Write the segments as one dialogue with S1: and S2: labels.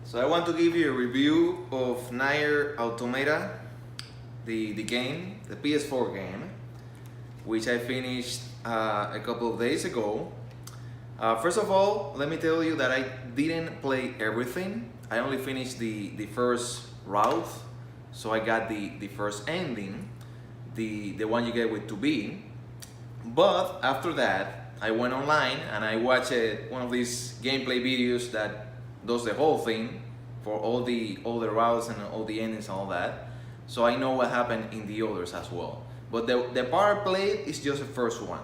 S1: So I want to give you a review of Nier Automata, the game, the PS4 game, which I finished a couple of days ago. First of all, let me tell you that I didn't play everything. I only finished the first route, so I got the first ending, the one you get with 2B. But after that, I went online and I watched one of these gameplay videos that does the whole thing for all the routes and all the endings and all that. So I know what happened in the others as well. But the part I played is just the first one.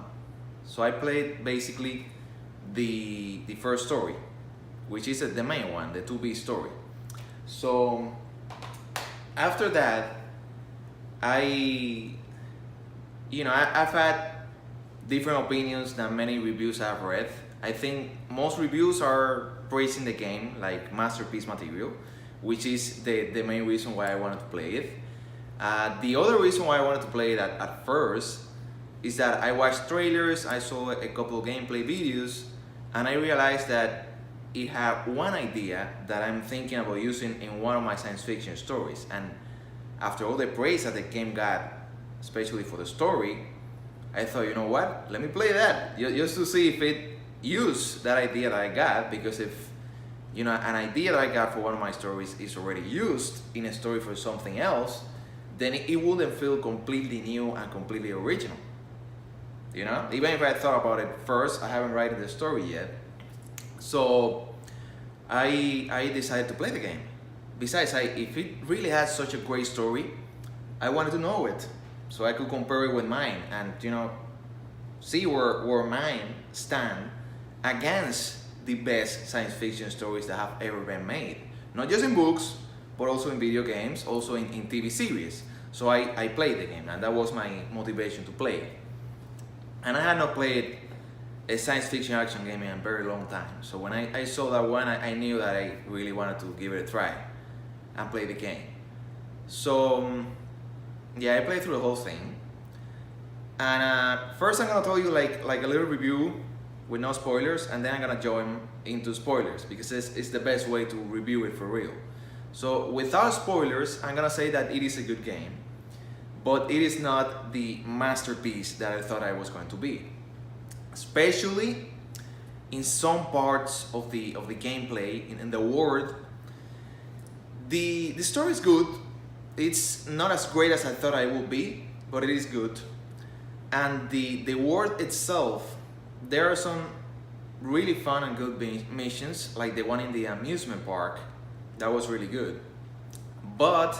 S1: So I played basically the first story, which is the main one, the 2B story. So after that, I've had different opinions than many reviews I've read. I think most reviews are praising the game like masterpiece material, which is the main reason why I wanted to play it. The other reason why I wanted to play it at first is that I watched trailers, I saw a couple of gameplay videos, and I realized that it had one idea that I'm thinking about using in one of my science fiction stories. And after all the praise that the game got, especially for the story, I thought, you know what, let me play that, just to see if it used that idea that I got, because if an idea that I got for one of my stories is already used in a story for something else, then it wouldn't feel completely new and completely original. Even if I thought about it first, I haven't written the story yet. So I decided to play the game. Besides, if it really has such a great story, I wanted to know it, so I could compare it with mine and see where mine stand against the best science fiction stories that have ever been made. Not just in books, but also in video games, also in TV series. So I played the game, and that was my motivation to play it. And I had not played a science fiction action game in a very long time. So when I saw that one, I knew that I really wanted to give it a try and play the game. So yeah, I played through the whole thing. And first I'm gonna tell you like a little review with no spoilers, and then I'm gonna join into spoilers because it's the best way to review it for real. So without spoilers, I'm gonna say that it is a good game, but it is not the masterpiece that I thought I was going to be. Especially in some parts of the gameplay, in the world. The story is good. It's not as great as I thought it would be, but it is good. And the world itself, there are some really fun and good missions, like the one in the amusement park. That was really good. But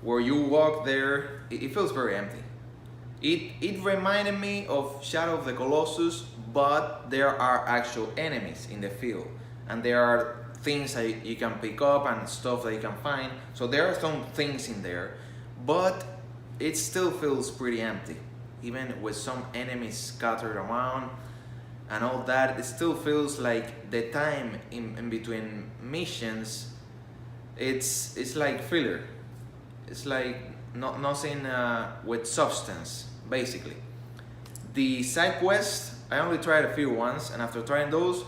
S1: where you walk there, it feels very empty. It reminded me of Shadow of the Colossus, but there are actual enemies in the field, and there are things that you can pick up and stuff that you can find. So there are some things in there, but it still feels pretty empty. Even with some enemies scattered around and all that, it still feels like the time in between missions, it's like filler. It's like nothing with substance, basically. The side quests, I only tried a few once, and after trying those,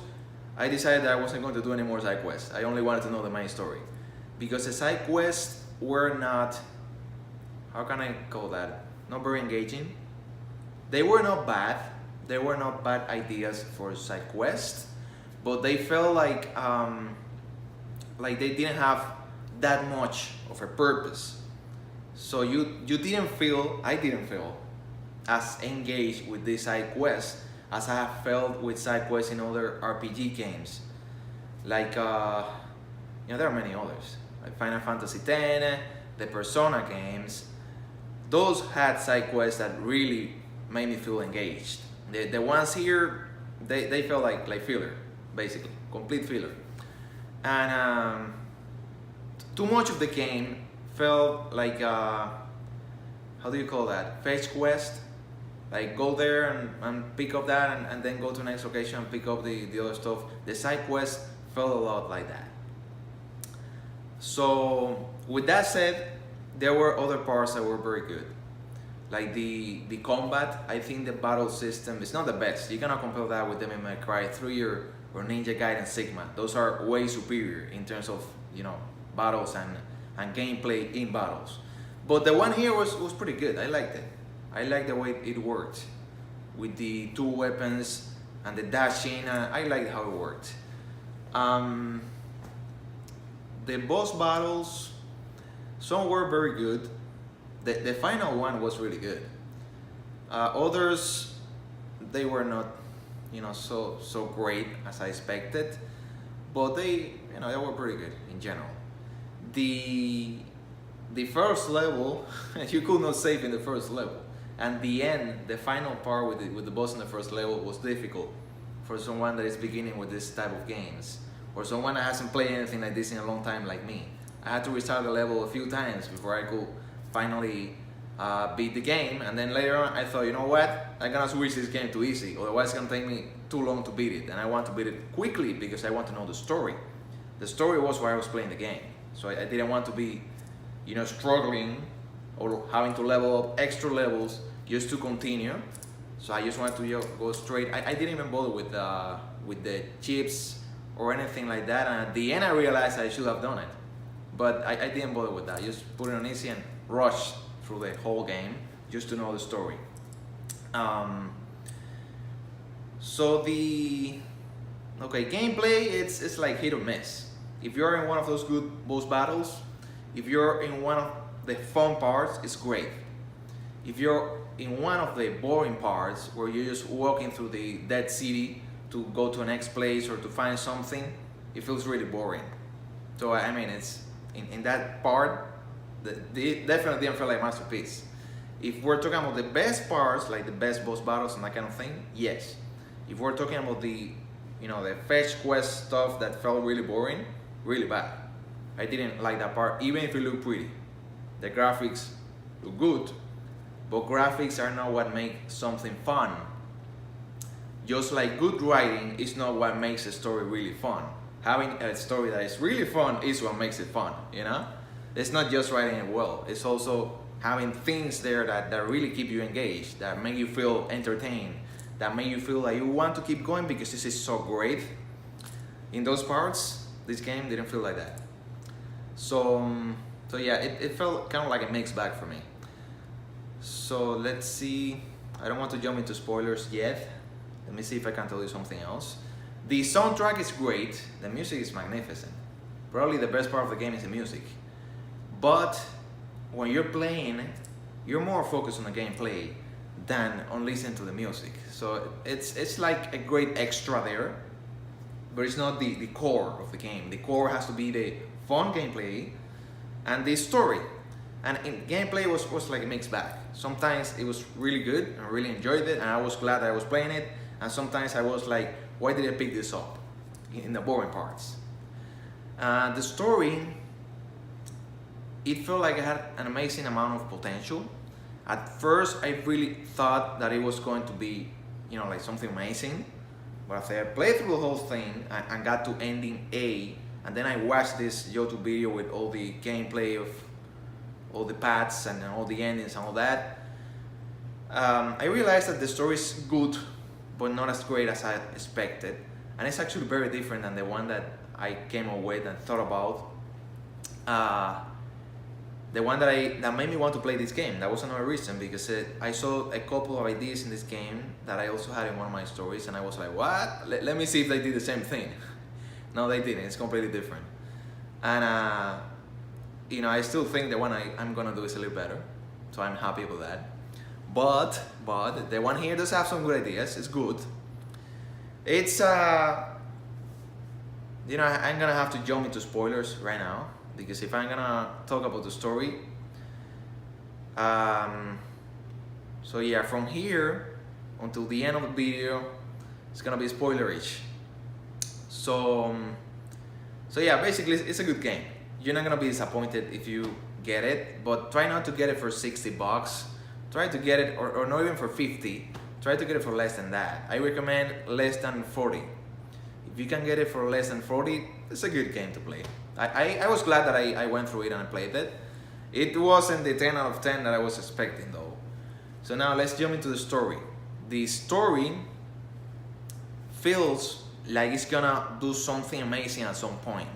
S1: I decided that I wasn't going to do any more side quests. I only wanted to know the main story, because the side quests were not, how can I call that, not very engaging. They were not bad. They were not bad ideas for side quests, but they felt like they didn't have that much of a purpose. So you didn't feel, I didn't feel as engaged with this side quest as I have felt with side quests in other RPG games. Like, there are many others, like Final Fantasy X, the Persona games. Those had side quests that really made me feel engaged. The ones here, they felt like filler, basically, complete filler. And too much of the game felt like, how do you call that, fetch quest? Like go there and pick up that and then go to the next location and pick up the other stuff. The side quest felt a lot like that. So with that said, there were other parts that were very good. Like the combat, I think the battle system is not the best. You cannot compare that with Devil May Cry 3 or Ninja Gaiden Sigma. Those are way superior in terms of battles and gameplay in battles. But the one here was pretty good. I liked it. I liked the way it worked with the two weapons and the dashing. I liked how it worked. The boss battles, some were very good. The final one was really good. Others, they were not, so great as I expected, but they were pretty good in general. The first level, you could not save in the first level, and the end, the final part with the boss in the first level was difficult for someone that is beginning with this type of games, or someone that hasn't played anything like this in a long time like me. I had to restart the level a few times before I could finally beat the game, and then later on I thought, you know what, I'm gonna switch this game to easy, otherwise it's gonna take me too long to beat it, and I want to beat it quickly because I want to know the story. The story was why I was playing the game, so I didn't want to be struggling or having to level up extra levels just to continue. So I just wanted to go straight. I didn't even bother with the chips or anything like that, and at the end I realized I should have done it, but I didn't bother with that. Just put it on easy and rush through the whole game just to know the story. So gameplay, it's like hit or miss. If you're in one of those good boss battles, if you're in one of the fun parts, it's great. If you're in one of the boring parts where you're just walking through the dead city to go to the next place or to find something, it feels really boring. So I mean, it's in that part, it definitely didn't feel like masterpiece. If we're talking about the best parts, like the best boss battles and that kind of thing, yes. If we're talking about the fetch quest stuff that felt really boring, really bad. I didn't like that part, even if it looked pretty. The graphics look good, but graphics are not what make something fun. Just like good writing is not what makes a story really fun. Having a story that is really fun is what makes it fun, It's not just writing it well, it's also having things there that really keep you engaged, that make you feel entertained, that make you feel like you want to keep going because this is so great. In those parts, this game didn't feel like that. So yeah, it felt kind of like a mixed bag for me. So let's see, I don't want to jump into spoilers yet. Let me see if I can tell you something else. The soundtrack is great, the music is magnificent. Probably the best part of the game is the music. But when you're playing, you're more focused on the gameplay than on listening to the music. So it's like a great extra there, but it's not the core of the game. The core has to be the fun gameplay and the story. And gameplay was like a mixed bag. Sometimes it was really good, I really enjoyed it, and I was glad that I was playing it. And sometimes I was like, why did I pick this up in the boring parts? The story, it felt like it had an amazing amount of potential. At first, I really thought that it was going to be, like something amazing. But after I played through the whole thing and got to ending A, and then I watched this YouTube video with all the gameplay of all the paths and all the endings and all that, I realized that the story is good, but not as great as I expected. And it's actually very different than the one that I came up with and thought about. The one that made me want to play this game. That was another reason, because I saw a couple of ideas in this game that I also had in one of my stories, and I was like, what? Let me see if they did the same thing. No, they didn't. It's completely different. And I still think the one I'm gonna do is a little better, so I'm happy with that. But the one here does have some good ideas. It's good. It's I'm gonna have to jump into spoilers right now, because if I'm gonna talk about the story, so yeah, from here until the end of the video, it's gonna be spoilerish. So yeah, basically it's a good game. You're not gonna be disappointed if you get it, but try not to get it for $60. Try to get it, or not even for 50. Try to get it for less than that. I recommend less than 40. If you can get it for less than 40, it's a good game to play. I was glad that I went through it and I played it. It wasn't the 10 out of 10 that I was expecting though. So now let's jump into the story. The story feels like it's gonna do something amazing at some point.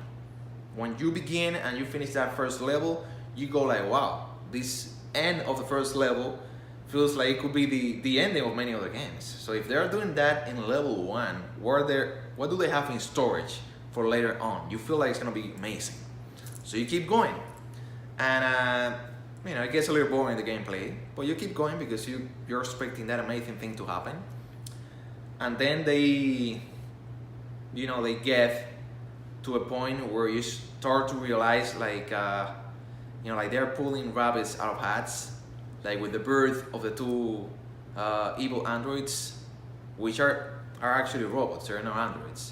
S1: when you begin and you finish that first level, you go like, wow, this end of the first level feels like it could be the ending of many other games. So if they're doing that in level 1, what do they have in storage for later on? You feel like it's gonna be amazing. So you keep going. And it gets a little boring, the gameplay, but you keep going because you're expecting that amazing thing to happen. And then they get to a point where you start to realize like they're pulling rabbits out of hats, like with the birth of the two evil androids, which are actually robots. They're not androids.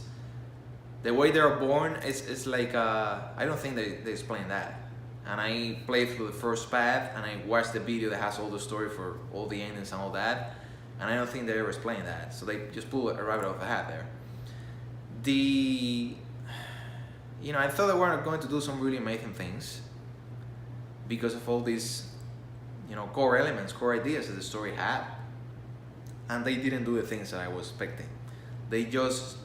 S1: The way they're born is like I don't think they explain that. And I played through the first path and I watched the video that has all the story for all the endings and all that, and I don't think they ever explain that. So they just pull a rabbit off a hat there. I thought they were going to do some really amazing things because of all these, core elements, core ideas that the story had, and they didn't do the things that I was expecting. They just,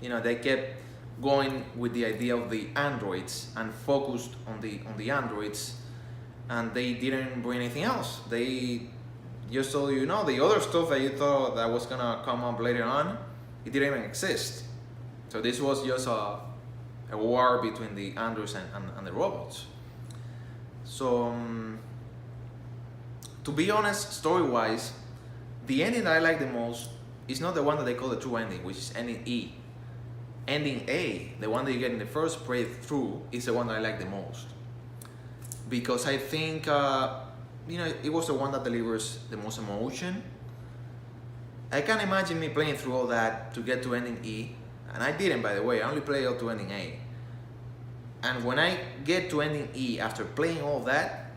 S1: they kept going with the idea of the androids and focused on the androids, and they didn't bring anything else. They just told you, the other stuff that you thought that was gonna come up later on, it didn't even exist. So this was just a war between the androids and the robots. So to be honest, story-wise, the ending that I like the most is not the one that they call the true ending, which is ending E. Ending A, the one that you get in the first playthrough, is the one that I like the most. Because I think, it was the one that delivers the most emotion. I can't imagine me playing through all that to get to ending E. And I didn't, by the way, I only played up to ending A. And when I get to ending E after playing all that,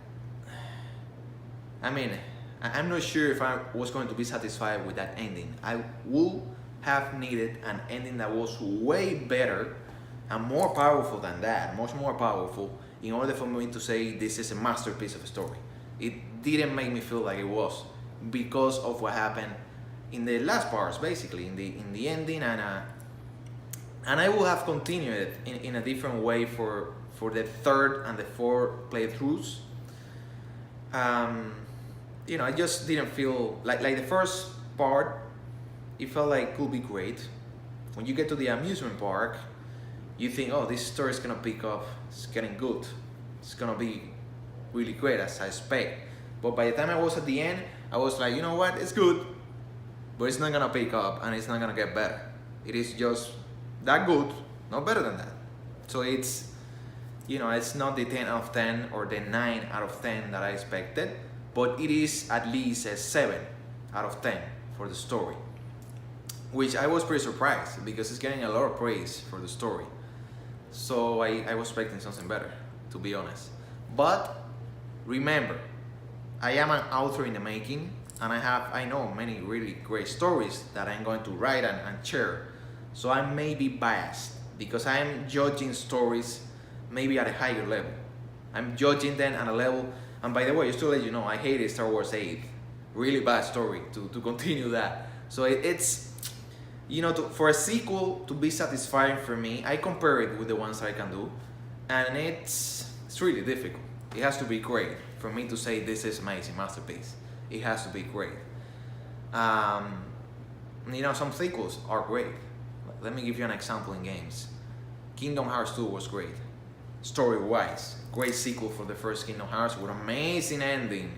S1: I'm not sure if I was going to be satisfied with that ending. I would have needed an ending that was way better and more powerful than that, much more powerful, in order for me to say this is a masterpiece of a story. It didn't make me feel like it was, because of what happened in the last parts, basically in the ending, and I will have continued in a different way for the third and the fourth playthroughs. I just didn't feel like the first part. It felt like it could be great. When you get to the amusement park, you think, oh, this story is gonna pick up, it's getting good, it's gonna be really great as I expect. But by the time I was at the end, I was like, you know what, it's good, but it's not gonna pick up and it's not gonna get better. It is just that good, not better than that. So it's, it's not the 10 out of 10 or the 9 out of 10 that I expected, but it is at least a 7 out of 10 for the story. Which I was pretty surprised because it's getting a lot of praise for the story. So I was expecting something better, to be honest. But remember, I am an author in the making, and I know many really great stories that I'm going to write and share. So I may be biased because I'm judging stories maybe at a higher level. I'm judging them at a level, and by the way, just to let you know, I hated Star Wars 8. Really bad story to continue that. So it's, for a sequel to be satisfying for me, I compare it with the ones I can do, and it's really difficult. It has to be great for me to say this is amazing masterpiece. It has to be great. Some sequels are great. Let me give you an example in games. Kingdom Hearts 2 was great, story-wise. Great sequel for the first Kingdom Hearts with amazing ending.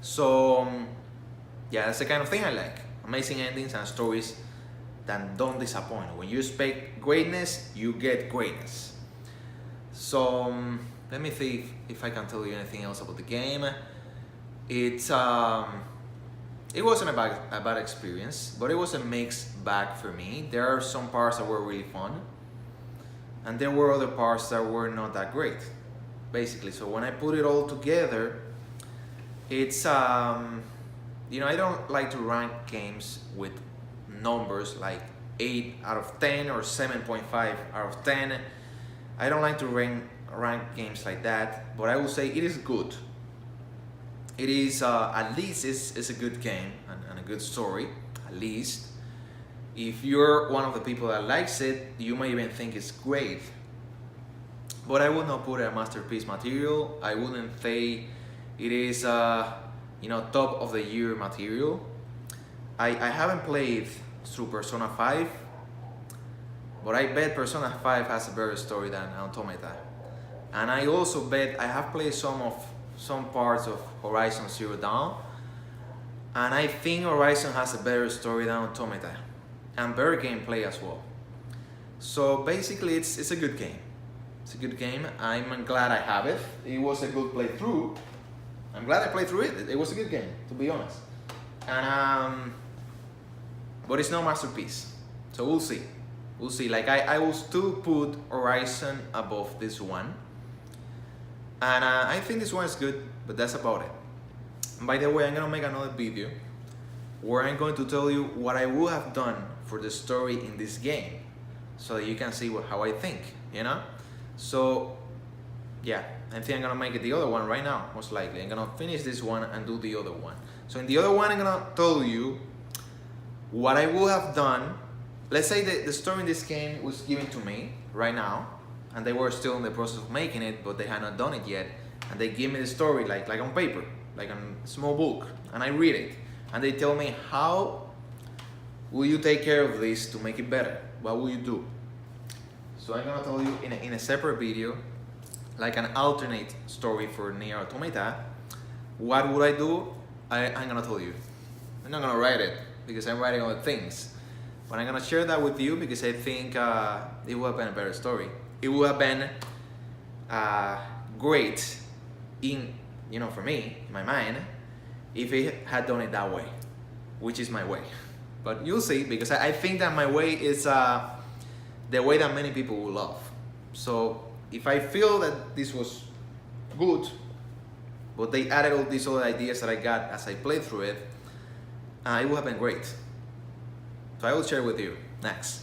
S1: So that's the kind of thing I like. Amazing endings and stories that don't disappoint. When you expect greatness, you get greatness. So let me see if I can tell you anything else about the game. It wasn't a bad experience, but it was a mixed bag for me. There are some parts that were really fun, and there were other parts that were not that great, basically. So when I put it all together, it's I don't like to rank games with numbers like 8 out of 10 or 7.5 out of 10. I don't like to rank games like that, but I will say it is good. It is, at least it's a good game and a good story, at least. If you're one of the people that likes it, you may even think it's great. but I would not put it a masterpiece material. I wouldn't say it is top of the year material. I haven't played through Persona 5, but I bet Persona 5 has a better story than Automata. And I also bet I have played some parts of Horizon Zero Dawn, and I think Horizon has a better story than Automata, and better gameplay as well. So basically it's a good game. It's a good game. I'm glad I have it. It was a good playthrough. I'm glad I played through it. It was a good game, to be honest. And but it's no masterpiece. So we'll see. We'll see. Like I will still put Horizon above this one. And I think this one is good, but that's about it. And by the way, I'm gonna make another video where I'm going to tell you what I would have done for the story in this game, so that you can see how I think, you know? So yeah, I think I'm gonna make it the other one right now, most likely. I'm gonna finish this one and do the other one. So in the other one, I'm gonna tell you what I would have done. Let's say that the story in this game was given to me right now, and they were still in the process of making it, but they had not done it yet. And they give me the story like on paper, like on a small book, and I read it. And they tell me, how will you take care of this to make it better? What will you do? So I'm gonna tell you in a separate video, like an alternate story for Nier Automata. What would I do? I'm gonna tell you. I'm not gonna write it because I'm writing other things. But I'm gonna share that with you because I think it would have been a better story. It would have been great for me, in my mind, if it had done it that way, which is my way. But you'll see, because I think that my way is the way that many people will love. So if I feel that this was good, but they added all these other ideas that I got as I played through it, it would have been great. So I will share with you next.